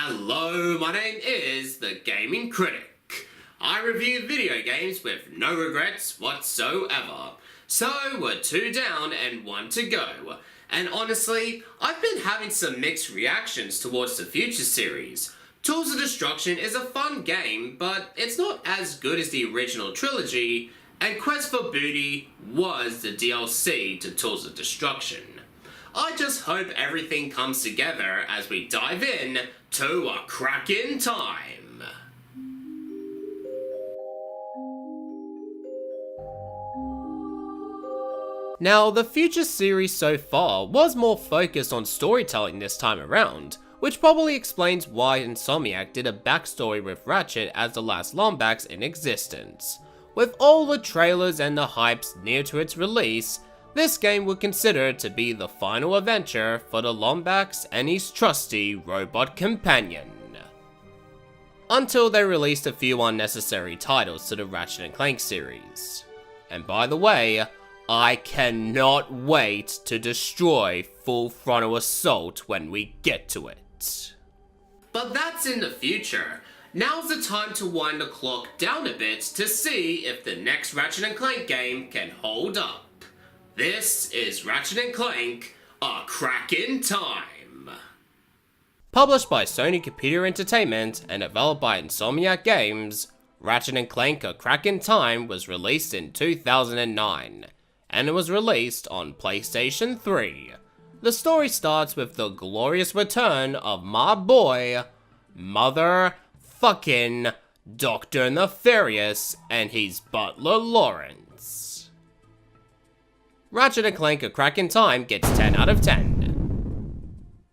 Hello, my name is the Gaming Critic. I review video games with no regrets whatsoever. So we're 2 down and 1 to go. And honestly, I've been having some mixed reactions towards the Future series. Tools of Destruction is a fun game, but it's not as good as the original trilogy, and Quest for Booty was the DLC to Tools of Destruction. I just hope everything comes together as we dive in to a cracking time. Now, the Future series so far was more focused on storytelling this time around, which probably explains why Insomniac did a backstory with Ratchet as the last Lombax in existence. With all the trailers and the hypes near to its release, this game would consider to be the final adventure for the Lombax and his trusty robot companion. Until they released a few unnecessary titles to the Ratchet Clank series. And by the way, I cannot wait to destroy Full Frontal Assault when we get to it. But that's in the future. Now's the time to wind the clock down a bit to see if the next Ratchet & Clank game can hold up. This is Ratchet & Clank, A Crackin' Time. Published by Sony Computer Entertainment and developed by Insomniac Games, Ratchet & Clank A Crackin' Time was released in 2009, and it was released on PlayStation 3. The story starts with the glorious return of my boy, motherfucking Dr. Nefarious and his butler Lawrence. Ratchet & Clank A Crackin' Time gets 10 out of 10.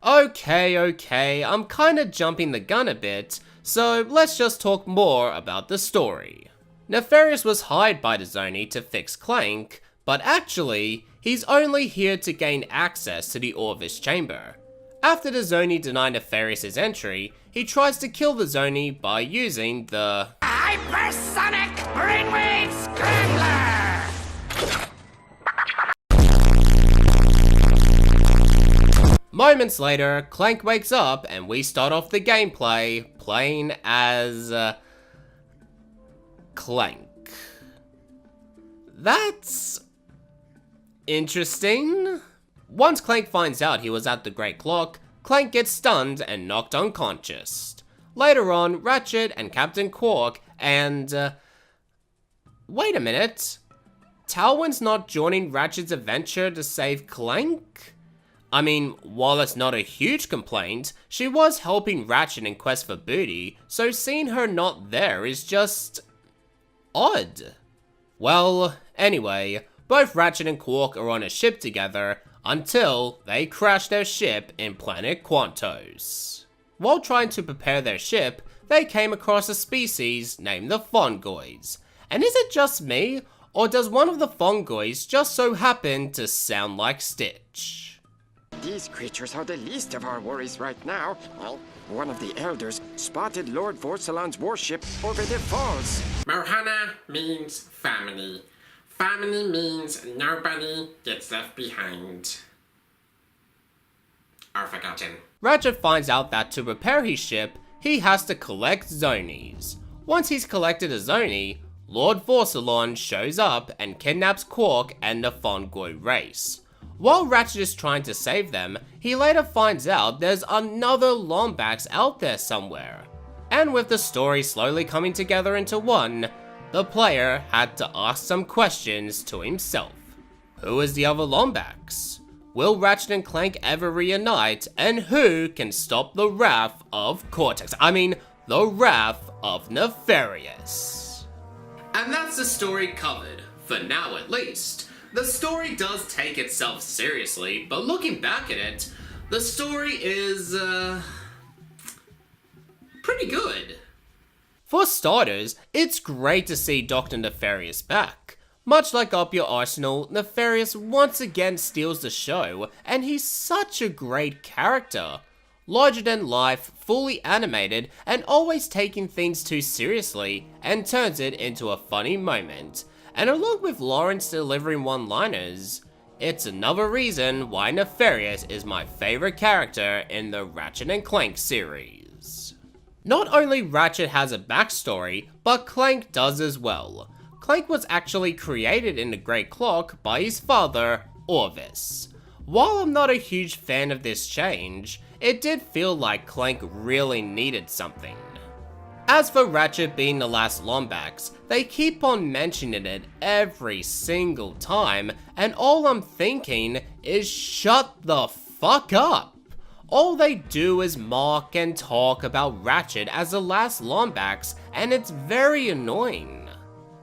Okay, I'm kinda jumping the gun a bit, so let's just talk more about the story. Nefarious was hired by the Sony to fix Clank, but actually, he's only here to gain access to the Orvis chamber. After the Sony deny Nefarious' entry, he tries to kill the Sony by using the Hypersonic Brainwave Scrambler! Moments later, Clank wakes up and we start off the gameplay playing as Clank. That's interesting. Once Clank finds out he was at the Great Clock, Clank gets stunned and knocked unconscious. Later on, Ratchet and Captain Quark and wait a minute. Talwyn's not joining Ratchet's adventure to save Clank? I mean, while that's not a huge complaint, she was helping Ratchet in Quest for Booty, so seeing her not there is just odd. Well, anyway, both Ratchet and Quark are on a ship together until they crash their ship in planet Quantos. While trying to prepare their ship, they came across a species named the Fungoids. And is it just me, or does one of the Fungoids just so happen to sound like Stitch? These creatures are the least of our worries right now. Well, one of the elders spotted Lord Vorsalon's warship over the falls. Mohana means family. Family means nobody gets left behind. Or forgotten. Ratchet finds out that to repair his ship, he has to collect Zonies. Once he's collected a Zonie, Lord Vorsalon shows up and kidnaps Quark and the Fungoid race. While Ratchet is trying to save them, he later finds out there's another Lombax out there somewhere. And with the story slowly coming together into one, the player had to ask some questions to himself. Who is the other Lombax? Will Ratchet and Clank ever reunite? And who can stop the wrath of the wrath of Nefarious? And that's the story covered, for now at least. The story does take itself seriously, but looking back at it, the story is, pretty good. For starters, it's great to see Dr. Nefarious back. Much like Up Your Arsenal, Nefarious once again steals the show, and he's such a great character. Larger than life, fully animated, and always taking things too seriously, and turns it into a funny moment. And along with Lawrence delivering one-liners, it's another reason why Nefarious is my favorite character in the Ratchet & Clank series. Not only Ratchet has a backstory, but Clank does as well. Clank was actually created in the Great Clock by his father, Orvis. While I'm not a huge fan of this change, it did feel like Clank really needed something. As for Ratchet being the last Lombax, they keep on mentioning it every single time, and all I'm thinking is shut the fuck up. All they do is mock and talk about Ratchet as the last Lombax, and it's very annoying.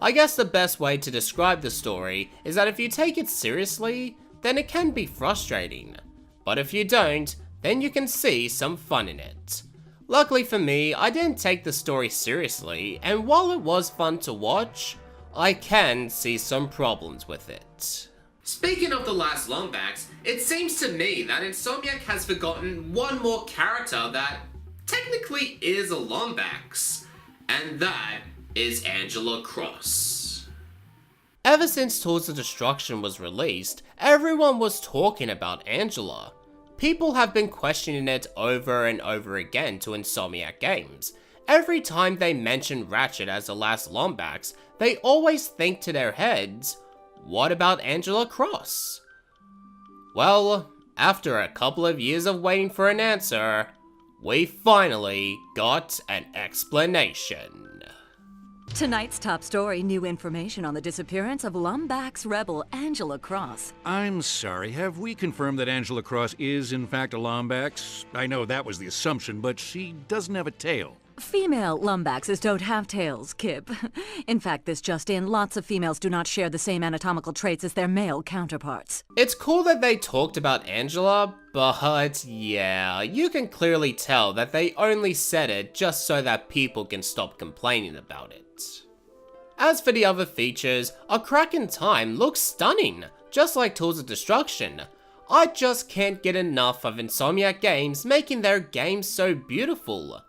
I guess the best way to describe the story is that if you take it seriously, then it can be frustrating. But if you don't, then you can see some fun in it. Luckily for me, I didn't take the story seriously, and while it was fun to watch, I can see some problems with it. Speaking of the last Lombax, it seems to me that Insomniac has forgotten one more character that technically is a Lombax, and that is Angela Cross. Ever since Tools of Destruction was released, everyone was talking about Angela. People have been questioning it over and over again to Insomniac Games. Every time they mention Ratchet as the last Lombax, they always think to their heads, what about Angela Cross? Well, after a couple of years of waiting for an answer, we finally got an explanation. Tonight's top story, new information on the disappearance of Lombax rebel Angela Cross. I'm sorry, have we confirmed that Angela Cross is in fact a Lombax? I know that was the assumption, but she doesn't have a tail. Female Lombaxes don't have tails, Kip. In fact, this just in, lots of females do not share the same anatomical traits as their male counterparts. It's cool that they talked about Angela, but yeah, you can clearly tell that they only said it just so that people can stop complaining about it. As for the other features, A Crack in Time looks stunning, just like Tools of Destruction. I just can't get enough of Insomniac Games making their games so beautiful.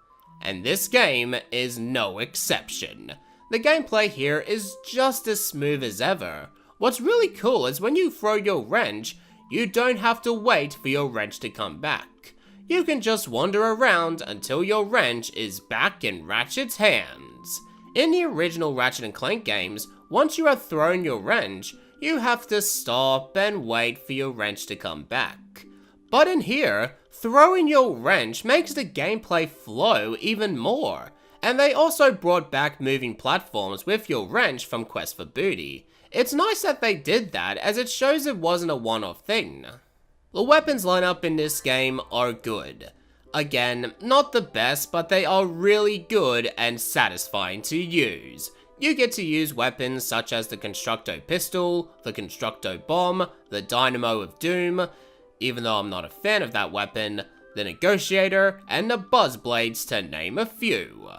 And this game is no exception. The gameplay here is just as smooth as ever. What's really cool is when you throw your wrench, you don't have to wait for your wrench to come back. You can just wander around until your wrench is back in Ratchet's hands. In the original Ratchet & Clank games, once you have thrown your wrench, you have to stop and wait for your wrench to come back. But in here, throwing your wrench makes the gameplay flow even more, and they also brought back moving platforms with your wrench from Quest for Booty. It's nice that they did that, as it shows it wasn't a one-off thing. The weapons lineup in this game are good. Again, not the best, but they are really good and satisfying to use. You get to use weapons such as the Constructo Pistol, the Constructo Bomb, the Dynamo of Doom, even though I'm not a fan of that weapon, the Negotiator, and the Buzzblades to name a few.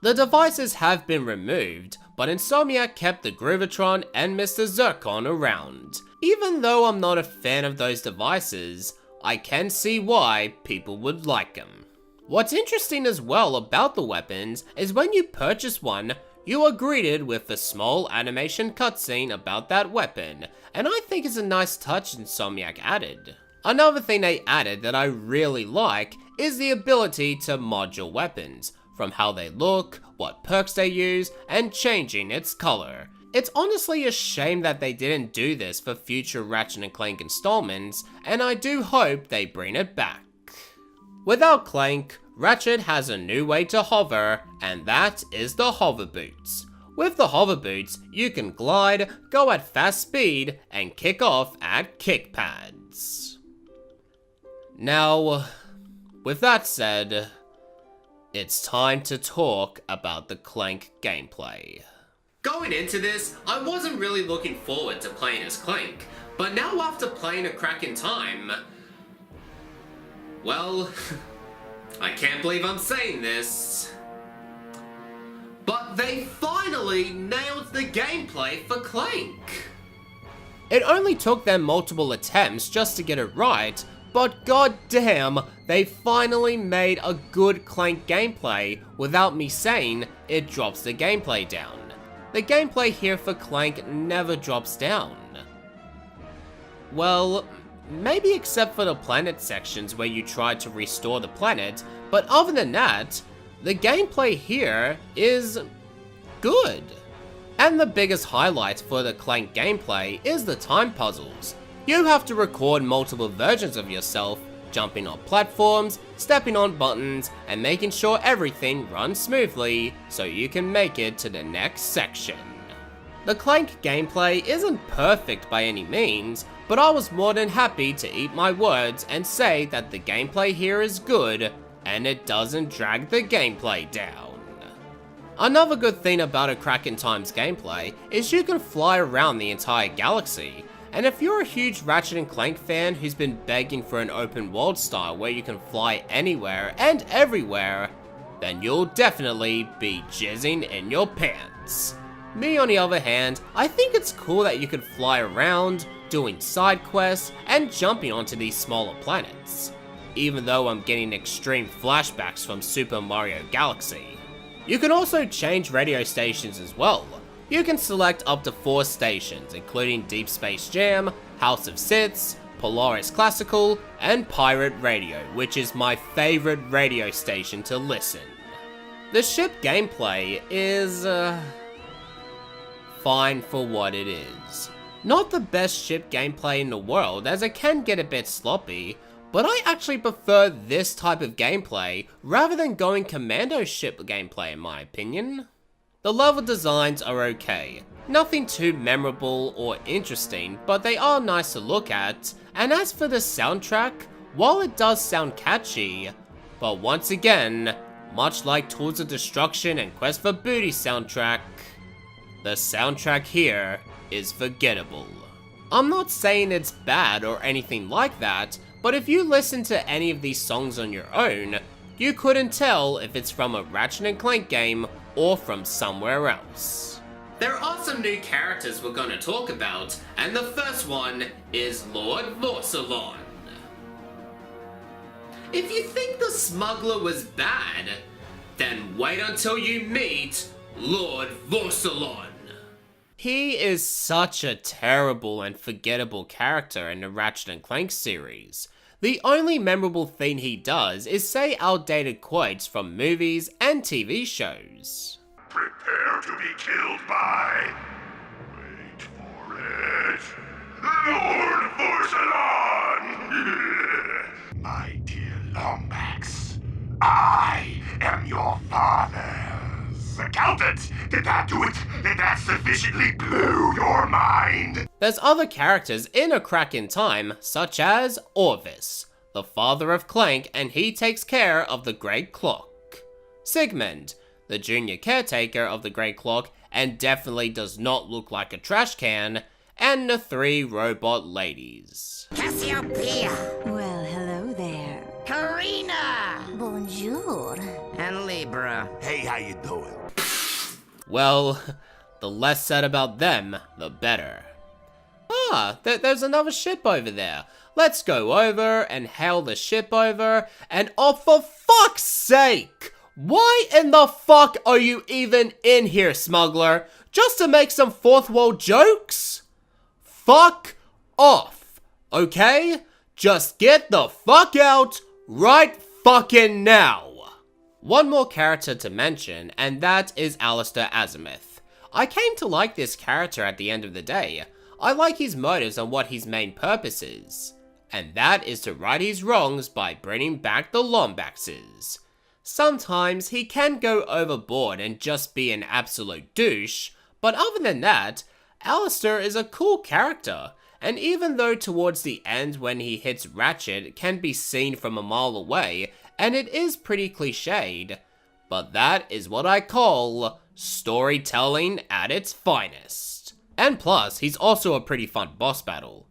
The devices have been removed, but Insomniac kept the Groovatron and Mr. Zircon around. Even though I'm not a fan of those devices, I can see why people would like them. What's interesting as well about the weapons is when you purchase one, you are greeted with a small animation cutscene about that weapon, and I think it's a nice touch Insomniac added. Another thing they added that I really like is the ability to mod your weapons, from how they look, what perks they use, and changing its color. It's honestly a shame that they didn't do this for future Ratchet & Clank installments, and I do hope they bring it back. Without Clank, Ratchet has a new way to hover, and that is the hover boots. With the hover boots, you can glide, go at fast speed, and kick off at kick pads. Now, with that said, it's time to talk about the Clank gameplay. Going into this, I wasn't really looking forward to playing as Clank, but now after playing A Crack in Time, well, I can't believe I'm saying this, but they finally nailed the gameplay for Clank. It only took them multiple attempts just to get it right, but goddamn, they finally made a good Clank gameplay without me saying it drops the gameplay down. The gameplay here for Clank never drops down. Well, maybe except for the planet sections where you try to restore the planet, but other than that, the gameplay here is good. And the biggest highlight for the Clank gameplay is the time puzzles. You have to record multiple versions of yourself, jumping on platforms, stepping on buttons, and making sure everything runs smoothly so you can make it to the next section. The Clank gameplay isn't perfect by any means, but I was more than happy to eat my words and say that the gameplay here is good, and it doesn't drag the gameplay down. Another good thing about a Crack in Time's gameplay is you can fly around the entire galaxy, and if you're a huge Ratchet & Clank fan who's been begging for an open world style where you can fly anywhere and everywhere, then you'll definitely be jizzing in your pants. Me on the other hand, I think it's cool that you can fly around, doing side quests, and jumping onto these smaller planets, even though I'm getting extreme flashbacks from Super Mario Galaxy. You can also change radio stations as well. You can select up to 4 stations, including Deep Space Jam, House of Siths, Polaris Classical, and Pirate Radio, which is my favorite radio station to listen. The ship gameplay is, fine for what it is. Not the best ship gameplay in the world, as it can get a bit sloppy, but I actually prefer this type of gameplay rather than going commando ship gameplay in my opinion. The level designs are okay, nothing too memorable or interesting, but they are nice to look at, and as for the soundtrack, while it does sound catchy, but once again, much like Tools of Destruction and Quest for Booty soundtrack, the soundtrack here is forgettable. I'm not saying it's bad or anything like that, but if you listen to any of these songs on your own, you couldn't tell if it's from a Ratchet & Clank game or from somewhere else. There are some new characters we're gonna talk about, and the first one is Lord Vorsalon. If you think the smuggler was bad, then wait until you meet Lord Vorsalon. He is such a terrible and forgettable character in the Ratchet & Clank series. The only memorable thing he does is say outdated quotes from movies and TV shows. Prepare to be killed by... Wait for it... Lord Vorsalon! My dear Lombax, I am your father's accountant! Did that do it? Did that sufficiently blow your mind? There's other characters in A Crack in Time, such as Orvis, the father of Clank, and he takes care of the Great Clock. Sigmund, the junior caretaker of the Great Clock, and definitely does not look like a trash can, and the 3 robot ladies. Cassiopeia! Well, hello there. Karina! Bonjour. And Libra. Hey, how you doing? Well, the less said about them, the better. Ah, there's another ship over there. Let's go over and hail the ship over, and oh, for fuck's sake! Why in the fuck are you even in here, smuggler? Just to make some fourth world jokes? Fuck off, okay? Just get the fuck out right fucking now. One more character to mention, and that is Alistair Azimuth. I came to like this character at the end of the day. I like his motives and what his main purpose is, and that is to right his wrongs by bringing back the Lombaxes. Sometimes he can go overboard and just be an absolute douche, but other than that, Alistair is a cool character, and even though towards the end when he hits Ratchet it can be seen from a mile away, and it is pretty cliched, but that is what I call storytelling at its finest. And plus, he's also a pretty fun boss battle.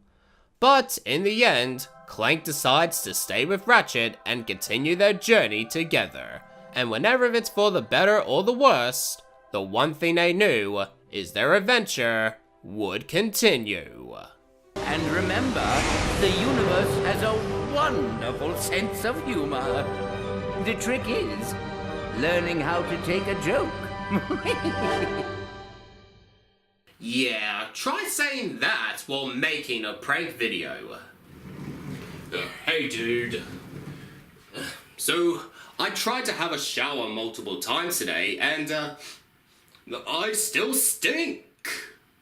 But in the end, Clank decides to stay with Ratchet and continue their journey together. And whenever it's for the better or the worse, the one thing they knew is their adventure would continue. And remember, the universe has a wonderful sense of humor. The trick is learning how to take a joke. Yeah, try saying that while making a prank video. Hey dude. So, I tried to have a shower multiple times today, and, I still stink.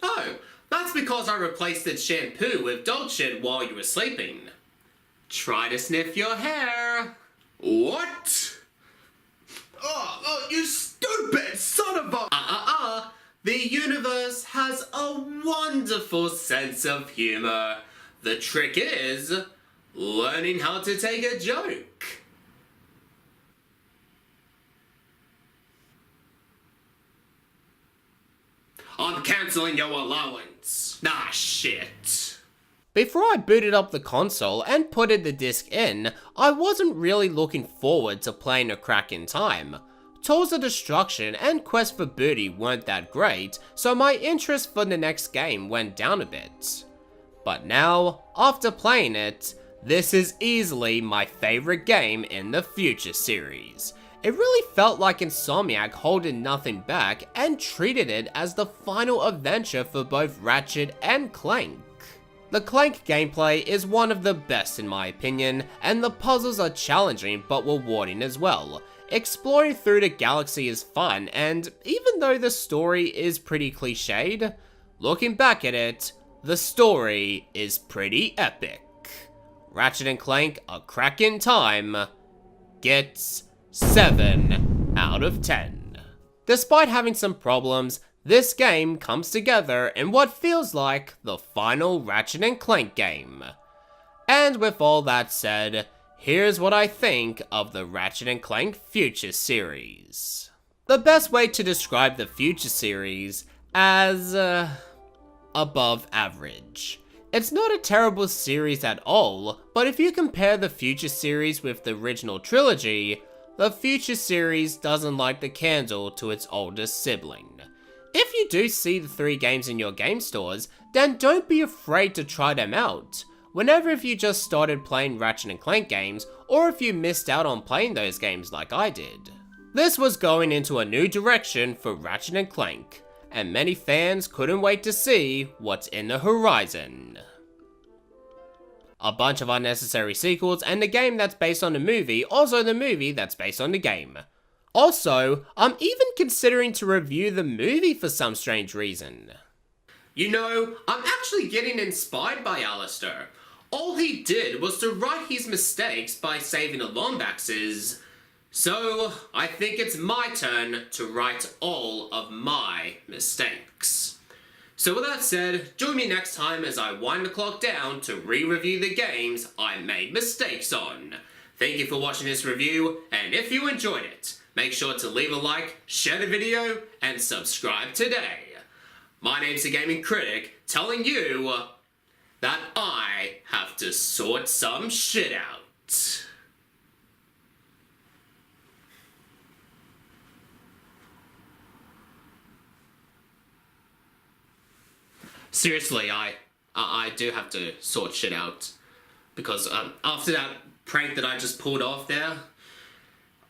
Oh, that's because I replaced the shampoo with dog shit while you were sleeping. Try to sniff your hair. What? Oh, you stupid son of a... The universe has a wonderful sense of humor. The trick is learning how to take a joke. I'm cancelling your allowance. Ah, shit. Before I booted up the console and put the disc in, I wasn't really looking forward to playing A Crack in Time. Tools of Destruction and Quest for Booty weren't that great, so my interest for the next game went down a bit. But now, after playing it, this is easily my favorite game in the Future series. It really felt like Insomniac holding nothing back and treated it as the final adventure for both Ratchet and Clank. The Clank gameplay is one of the best in my opinion, and the puzzles are challenging but rewarding as well. Exploring through the galaxy is fun, and even though the story is pretty cliched, looking back at it, the story is pretty epic. Ratchet & Clank A Crack in Time gets 7 out of 10. Despite having some problems, this game comes together in what feels like the final Ratchet & Clank game. And with all that said, here's what I think of the Ratchet & Clank Future series. The best way to describe the Future series as above average. It's not a terrible series at all, but if you compare the Future series with the original trilogy, the Future series doesn't light the candle to its oldest sibling. If you do see the 3 games in your game stores, then don't be afraid to try them out. Whenever if you just started playing Ratchet & Clank games, or if you missed out on playing those games like I did. This was going into a new direction for Ratchet & Clank, and many fans couldn't wait to see what's in the horizon. A bunch of unnecessary sequels, and the game that's based on the movie, also the movie that's based on the game. Also, I'm even considering to review the movie for some strange reason. You know, I'm actually getting inspired by Alistair. All he did was to write his mistakes by saving the Lombaxes. So, I think it's my turn to write all of my mistakes. So with that said, join me next time as I wind the clock down to re-review the games I made mistakes on. Thank you for watching this review, and if you enjoyed it, make sure to leave a like, share the video, and subscribe today. My name's the Gaming Critic, telling you that I have to sort some shit out. Seriously, I do have to sort shit out. Because after that prank that I just pulled off there,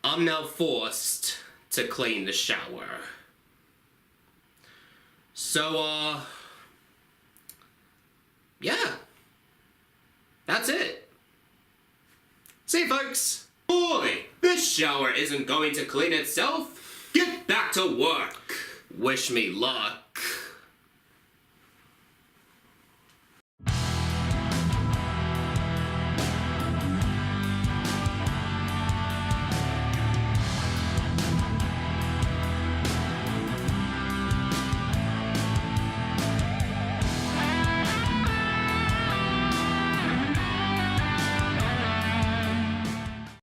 I'm now forced to clean the shower. So, yeah. That's it. See you, folks. Boy, this shower isn't going to clean itself. Get back to work. Wish me luck.